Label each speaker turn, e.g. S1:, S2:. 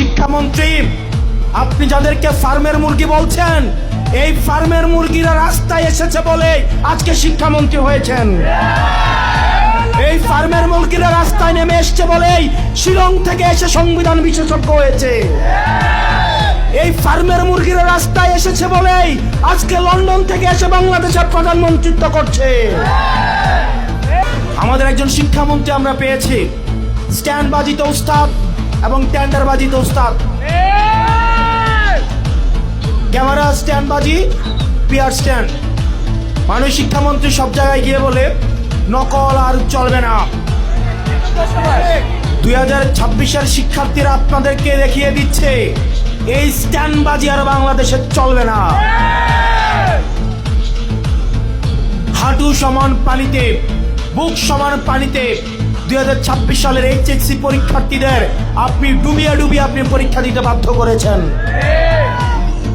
S1: শিক্ষামন্ত্রী, আপনি যাদেরকে ফার্মের মুরগি বলছেন, এই ফার্মের মুরগিরা রাস্তায় এসেছে বলে আজকে শিক্ষামন্ত্রী হয়েছেন। এই ফার্মের মুরগিরা রাস্তায় নেমে এসছে বলেই শিলং থেকে এসে সংবিধান বিশেষজ্ঞ হয়েছে। এই ফার্মের মুরগিরা রাস্তায় এসেছে বলেই আজকে লন্ডন থেকে এসে বাংলাদেশের প্রধানমন্ত্রিত্ব করছে। আমাদের একজন শিক্ষামন্ত্রী আমরা পেয়েছি, স্ট্যান্ড বাজিতে উস্তাদ এবং টেন্ডার বাজিতে উস্তাদ। ক্যামেরা স্ট্যান্ড বাজি, পিয়ার স্ট্যান্ড। মানুষ শিক্ষামন্ত্রী সব জায়গায় গিয়ে বলে নকল আর চলবে না। 2026-এর শিক্ষার্থীরা আপনাদেরকে দেখিয়ে দিচ্ছে এই স্ট্যান্ড বাজি আর বাংলাদেশে চলবে না। হাঁটু সমান পানিতে, বুক সমান পানিতে 2026 সালের HSC পরীক্ষার্থীদের আপনি ডুবিয়ে ডুবিয়ে আপনি পরীক্ষা দিতে বাধ্য করেছেন।